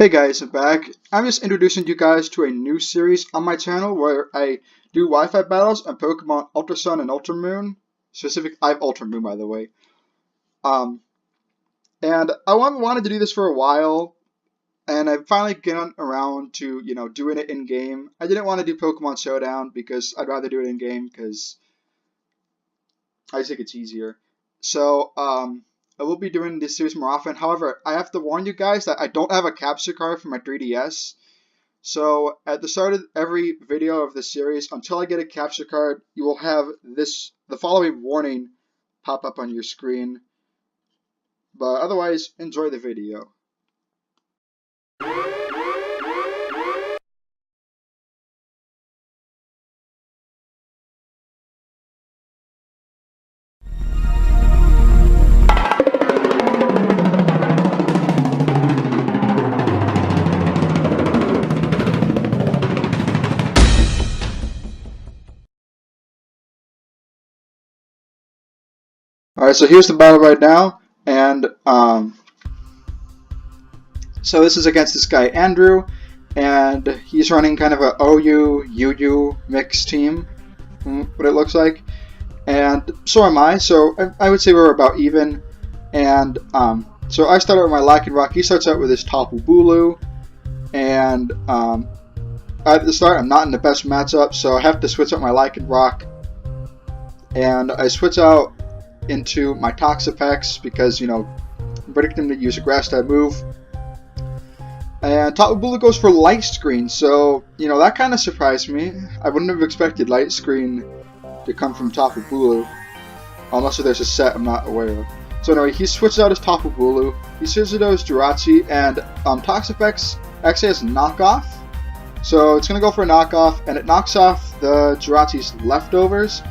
Hey guys, I'm back. I'm just introducing you guys to a new series on my channel where I do Wi-Fi battles on Pokemon Ultra Sun and Ultra Moon. I have Ultra Moon, by the way. And I wanted to do this for a while, and I've finally gotten around to, doing it in game. I didn't want to do Pokemon Showdown because I'd rather do it in game because I just think it's easier. So, I will be doing this series more often. However, I have to warn you guys that I don't have a capture card for my 3DS. So at the start of every video of this series, until I get a capture card, you will have the following warning pop up on your screen. But otherwise, enjoy the video. Alright, so here's the battle right now, and so this is against this guy Andrew, and he's running kind of a OU-UU mixed team, what it looks like, and so am I, so I would say we're about even, and so I start out with my Lycanroc. He starts out with his Tapu Bulu, and at the start I'm not in the best matchup, so I have to switch out my Lycanroc, and I switch out into my Toxapex because, I'm predicting to use a grass type move. And Tapu Bulu goes for Light Screen, so, that kind of surprised me. I wouldn't have expected Light Screen to come from Tapu Bulu, unless there's a set I'm not aware of. So anyway, he switches out his Tapu Bulu, he switches out his Jirachi, and Toxapex actually has Knockoff. So it's going to go for a knockoff, and it knocks off the Jirachi's leftovers,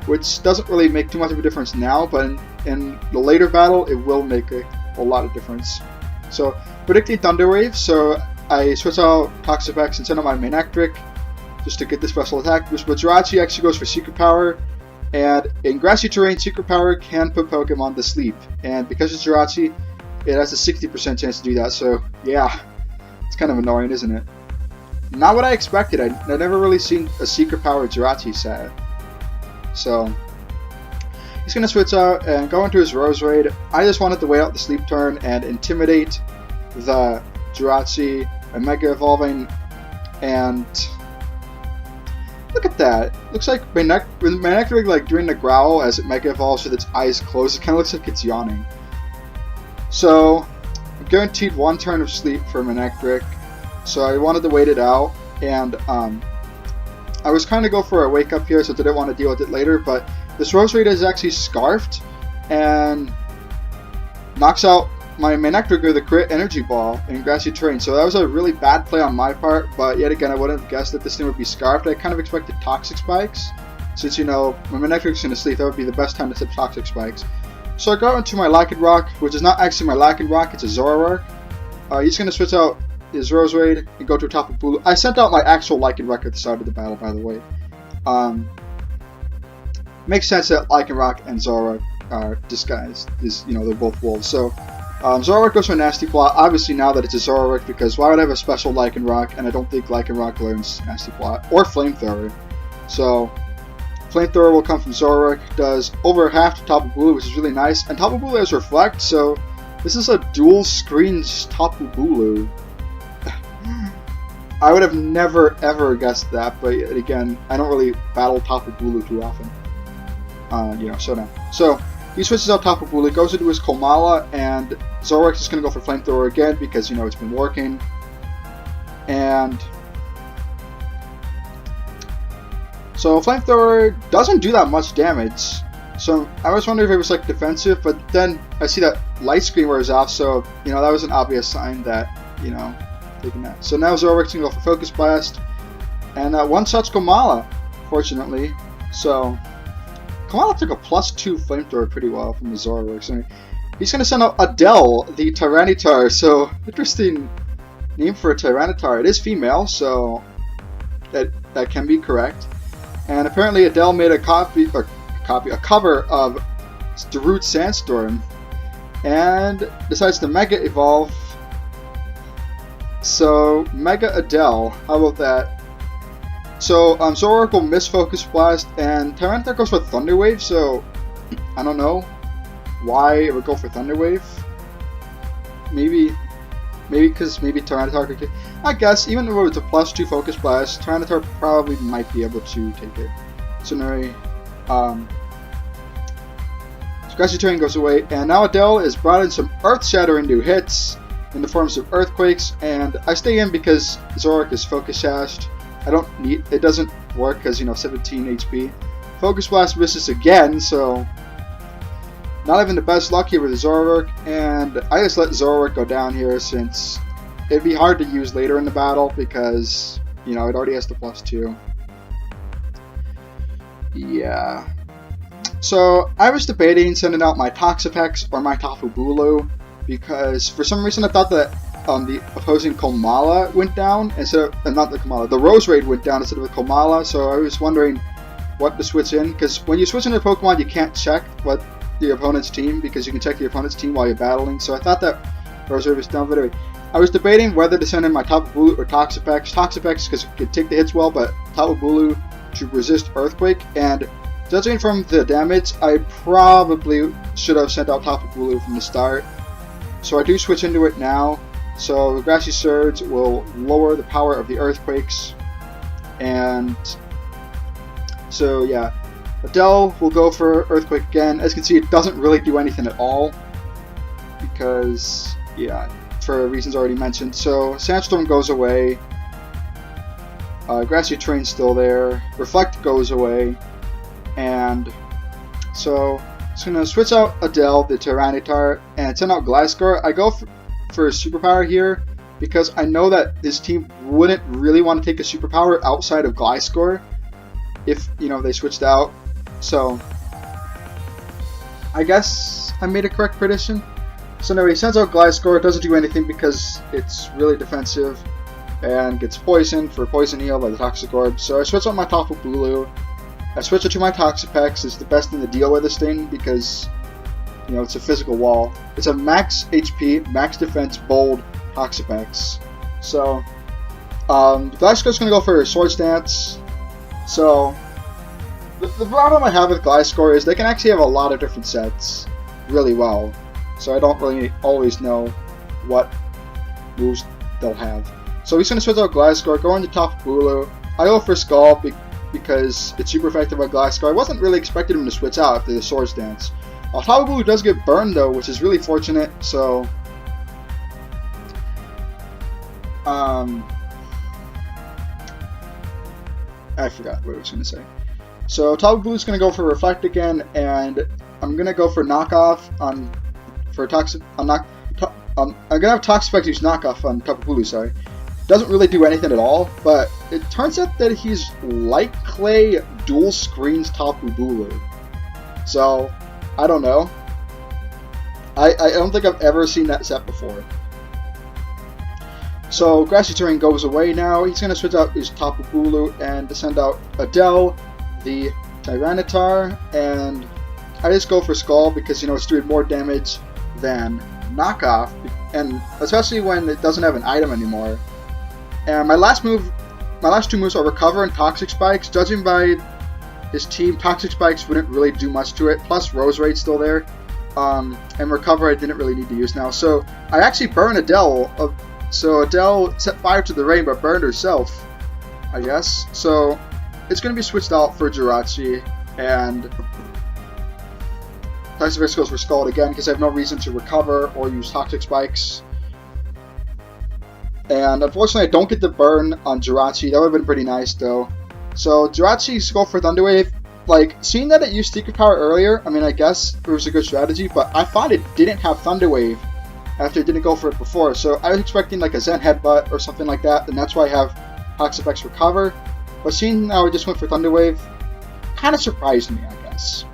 which doesn't really make too much of a difference now, but in the later battle, it will make a lot of difference. So, predicting Thunder Wave, so I switch out Toxapex and send out my Manectric, just to get the special attack boost, but Jirachi actually goes for Secret Power, and in grassy terrain, Secret Power can put Pokemon to sleep, and because it's Jirachi, it has a 60% chance to do that, so yeah, it's kind of annoying, isn't it? Not what I expected. I've never really seen a Secret Power Jirachi set. So, he's going to switch out and go into his Roserade. I just wanted to wait out the sleep turn and intimidate the Jirachi and Mega Evolving. And look at that. Looks like Manectric, like doing the growl as it Mega Evolves with its eyes closed. It kind of looks like it's yawning. So, I'm guaranteed one turn of sleep for Manectric. So I wanted to wait it out, and I was kind of go for a wake up here, so I didn't want to deal with it later, but this Roserade is actually Scarfed and knocks out my Manectric with a crit Energy Ball in grassy terrain. So that was a really bad play on my part, but yet again, I wouldn't have guessed that this thing would be Scarfed. I kind of expected Toxic Spikes, since, my Manectric's going to sleep, that would be the best time to tip Toxic Spikes. So I go into my Lycanroc, which is not actually my Lycanroc, it's a Zoroark. He's going to switch out his Roserade and go to a Tapu Bulu. I sent out my actual Lycanroc at the start of the battle, by the way. Makes sense that Lycanroc and Zoroark are disguised, they're both wolves. So Zoroark goes for a Nasty Plot, obviously now that it's a Zoroark, because why would I have a special Lycanroc, and I don't think Lycanroc learns Nasty Plot, or Flamethrower. So Flamethrower will come from Zoroark, does over half to Tapu Bulu, which is really nice, and Tapu Bulu has Reflect, so this is a dual screens Tapu Bulu. I would have never ever guessed that, but again, I don't really battle Tapu Bulu too often. So he switches out Tapu Bulu, goes into his Komala, and Zoroark is going to go for Flamethrower again because, it's been working. And so Flamethrower doesn't do that much damage. So I was wondering if it was like defensive, but then I see that Light Screen wears off, so, that was an obvious sign that, taking that. So now Zoroark's going to go for Focus Blast, and one-shots Komala, fortunately. So Komala took a +2 Flamethrower pretty well from the Zoroark. So he's going to send out Adele, the Tyranitar. So over name for a Tyranitar. It is female, so that can be correct. And apparently Adele made a cover of Darude Sandstorm, and decides to Mega Evolve So, Mega Adele, how about that? So, Zoroark will miss Focus Blast, and Tyranitar goes for Thunder Wave, so I don't know why it would go for Thunder Wave. Maybe because Tyranitar could. I guess even if it was a +2 Focus Blast, Tyranitar probably might be able to take it. So anyway, Grassy Terrain goes away, and now Adele is brought in some earth-shattering new hits in the forms of earthquakes, and I stay in because Zoroark is Focus Sashed. I don't need it. Doesn't work because 17 HP. Focus Blast misses again, so not even the best luck here with Zoroark, and I just let Zoroark go down here since it'd be hard to use later in the battle because it already has the +2. Yeah. So I was debating sending out my Toxapex or my Tapu Bulu because for some reason I thought that the opposing Komala went down instead of not the Komala, the Rose Raid went down instead of the Komala. So I was wondering what to switch in, because when you switch into a Pokemon you can't check what the opponent's team, because you can check the opponent's team while you're battling. So I thought that Rose Raid was down, but anyway, I was debating whether to send in my Tapu Bulu or Toxapex. Toxapex because it could take the hits well, but Tapu Bulu to resist Earthquake, and judging from the damage, I probably should have sent out Tapu Bulu from the start. So I do switch into it now. So the Grassy Surge will lower the power of the Earthquakes, and so yeah, Adele will go for Earthquake again. As you can see, it doesn't really do anything at all because, yeah, for reasons already mentioned. So Sandstorm goes away, Grassy Terrain's still there, Reflect goes away, and so I'm just gonna switch out Adele, the Tyranitar, and send out Gliscor. I go for a superpower here because I know that this team wouldn't really want to take a superpower outside of Gliscor if they switched out. So I guess I made a correct prediction. So anyway, he sends out Gliscor. It doesn't do anything because it's really defensive and gets poisoned for Poison Heal by the Toxic Orb. So I switch out my Tapu Bulu. I switch it to my Toxapex. It's the best thing to deal with this thing because it's a physical wall. It's a max HP, max defense, bold Toxapex. So, Gliscor's going to go for Swords Dance. So, the problem I have with Gliscor is they can actually have a lot of different sets really well. So I don't really always know what moves they'll have. So he's going to switch out Gliscor, go into Tapu Bulu. I go for Skull because it's super effective on Gliscor. I wasn't really expecting him to switch out after the Swords Dance. Tapu Bulu does get burned though, which is really fortunate, so I forgot what I was going to say. So Tapu Bulu's going to go for Reflect again, and I'm going to go for Knockoff I'm going to have Toxapex use Knockoff on Tapu Bulu, sorry. Doesn't really do anything at all, but it turns out that he's like Clay dual screens Tapu Bulu. So I don't know. I don't think I've ever seen that set before. So Grassy Terrain goes away now. He's going to switch out his Tapu Bulu and send out Adele, the Tyranitar, and I just go for Skull because it's doing more damage than Knockoff, and especially when it doesn't have an item anymore. And my last two moves are Recover and Toxic Spikes. Judging by his team, Toxic Spikes wouldn't really do much to it, plus Rose Raid's still there, and Recover I didn't really need to use now. So I actually burned Adele, so Adele set fire to the rain but burned herself, I guess. So it's going to be switched out for Jirachi, and Toxapex goes for Scald again because I have no reason to Recover or use Toxic Spikes. And unfortunately I don't get the burn on Jirachi. That would have been pretty nice though. So Jirachi's go for Thunder Wave. Like, seeing that it used Secret Power earlier, I mean, I guess it was a good strategy, but I thought it didn't have Thunder Wave after it didn't go for it before. So I was expecting like a Zen Headbutt or something like that, and that's why I have Toxapex Recover. But seeing how it just went for Thunder Wave kind of surprised me, I guess.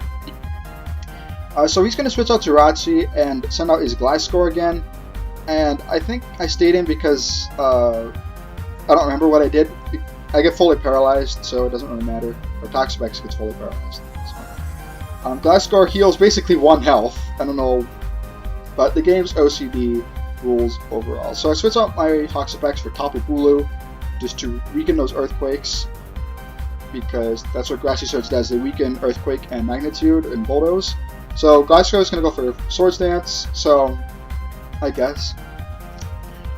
So he's going to switch out Jirachi and send out his Gliscor again. And I think I stayed in because I don't remember what I did. I get fully paralyzed, so it doesn't really matter. Or Toxapex gets fully paralyzed. So. Gliscor heals basically 1 health. I don't know, but the game's OCD. rules overall. So I switch out my Toxic X for Tapu Bulu just to weaken those Earthquakes, because that's what Grassy Surge does. They weaken Earthquake and Magnitude and Bulldoze. So Gliscor is going to go for Swords Dance, so I guess.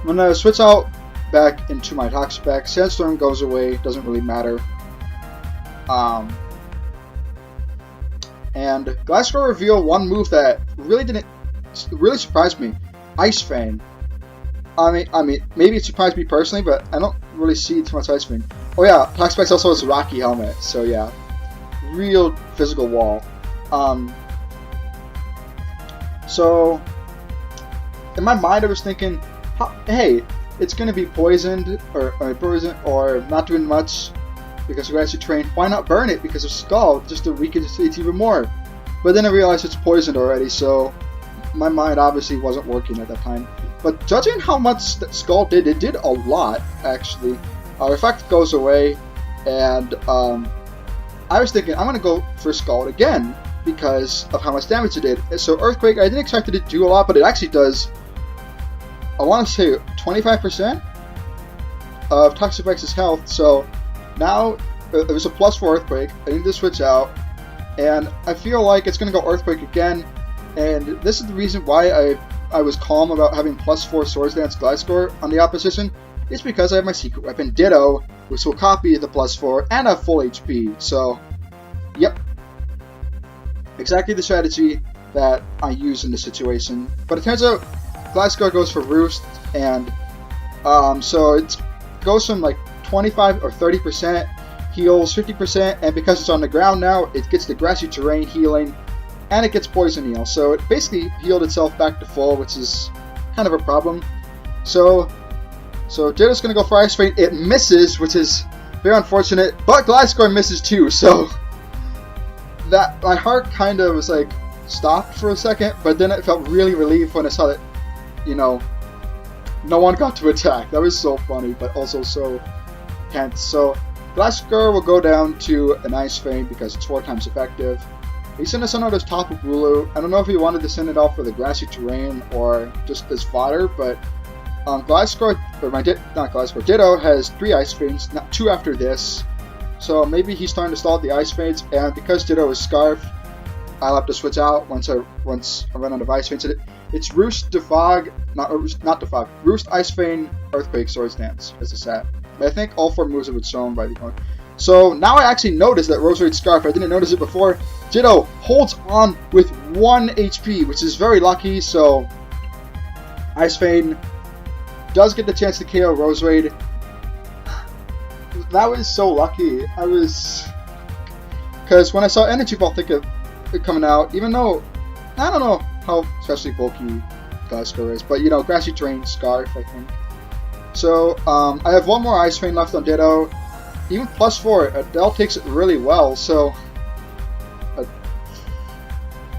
I'm going to switch out back into my Toxic X. Sandstorm goes away, doesn't really matter. And Gliscor revealed one move that really surprised me. Ice Fang. I mean, maybe it surprised me personally, but I don't really see too much Ice Fang. Oh yeah, Toxic X also has a Rocky Helmet, so yeah, real physical wall. So in my mind, I was thinking, hey, it's gonna be poisoned or not doing much because of Grassy Terrain. Why not burn it because of Skull, just to weaken it even more? But then I realized it's poisoned already, so my mind obviously wasn't working at that time. But judging how much that Skull did, it did a lot, actually. Effect goes away, and I was thinking, I'm going to go for Skull again, because of how much damage it did. So Earthquake, I didn't expect it to do a lot, but it actually does, I want to say, 25% of Toxic X's health. So now, it was a +4 Earthquake, I need to switch out, and I feel like it's going to go Earthquake again, and this is the reason why I was calm about having +4 Swords Dance Gliscor on the opposition. It's because I have my secret weapon Ditto, which will copy the +4 and have full HP. So, yep, exactly the strategy that I use in this situation. But it turns out Gliscor goes for Roost, and so it goes from like 25 or 30%, heals 50%, and because it's on the ground now, it gets the Grassy Terrain healing, and it gets Poison Heal. So it basically healed itself back to full, which is kind of a problem. So Ditto's going to go for Ice Fang. It misses, which is very unfortunate, but Gliscor misses too, so that my heart kind of was like stopped for a second, but then it felt really relieved when I saw that, you know, no one got to attack. That was so funny, but also so tense. So Gliscor will go down to an Ice Fang because it's 4 times effective. He's going to send out his Tapu Bulu. I don't know if he wanted to send it out for the Grassy Terrain or just as fodder, but Ditto has 3 Ice Fangs, not 2 after this. So maybe he's starting to stall the Ice Fangs, and because Ditto is Scarf, I'll have to switch out once I run out of Ice Fangs. It's Roost, Defog, Roost, Ice Fang, Earthquake, Swords Dance as a set. But I think all 4 moves have been shown by the point. So now I actually noticed that Roserade Scarf, I didn't notice it before. Ditto holds on with 1 HP, which is very lucky, so Ice Fang does get the chance to KO Roserade. That was so lucky. Because when I saw Energy Ball, think of it coming out, even though I don't know how especially bulky Gliscor is, but you know, Grassy Terrain Scarf, I think. So I have 1 more Ice Fang left on Ditto. Even +4, Adele takes it really well. So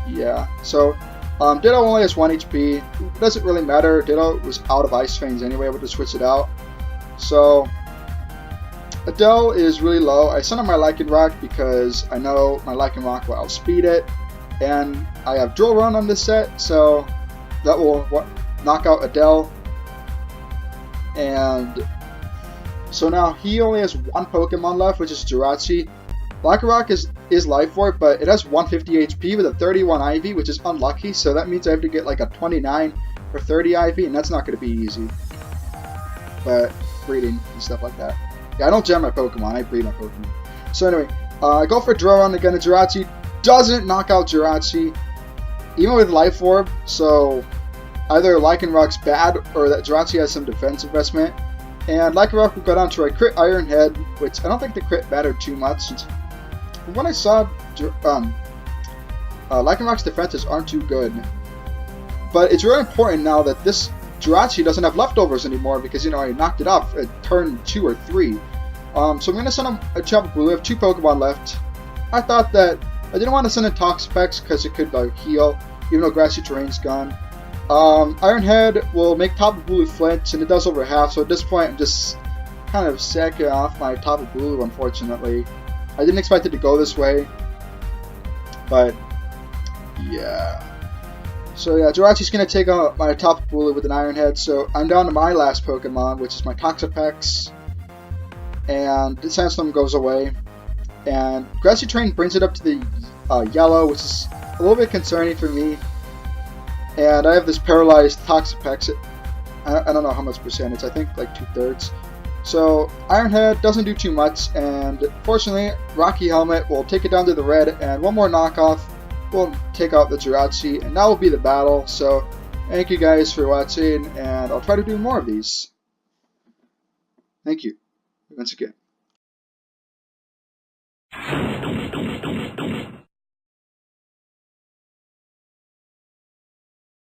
yeah. So Ditto only has 1 HP. It doesn't really matter. Ditto was out of Ice Fangs anyway, able to switch it out. So Adele is really low. I sent on my Lycanroc because I know my Lycanroc will outspeed it. And I have Drill Run on this set, so that will knock out Adele. And so now he only has 1 Pokemon left, which is Jirachi. Lycanroc is Life Orb, but it has 150 HP with a 31 IV, which is unlucky, so that means I have to get like a 29 or 30 IV, and that's not going to be easy. But breeding and stuff like that. Yeah, I don't gem my Pokemon, I breed my Pokemon. So anyway, I go for Drill Run again, and Jirachi doesn't knock out Jirachi, even with Life Orb, so either Lycanroc's bad or that Jirachi has some defense investment. And Lycanroc will go down to a crit Iron Head, which I don't think the crit mattered too much, since from what I saw, Lycanroc's defenses aren't too good. But it's really important now that this Jirachi doesn't have leftovers anymore, because, you know, I knocked it off at turn 2 or 3. So I'm going to send him a Tapu Bulu. I have 2 Pokemon left. I thought that I didn't want to send in Toxic X because it could heal, even though Grassy Terrain's gone. Iron Head will make Tapu Bulu flinch, and it does over half, so at this point I'm just kind of sacking off my Tapu Bulu, unfortunately. I didn't expect it to go this way, but yeah. So yeah, Jirachi's going to take on my Tapu Bulu with an Iron Head, so I'm down to my last Pokemon, which is my Toxapex, and the Sandstorm goes away, and Grassy Terrain brings it up to the yellow, which is a little bit concerning for me, and I have this paralyzed Toxapex. I don't know how much percentage, I think like 2/3. So Iron Head doesn't do too much, and fortunately Rocky Helmet will take it down to the red, and one more knockoff will take out the Jirachi, and that will be the battle. So thank you guys for watching, and I'll try to do more of these. Thank you once again.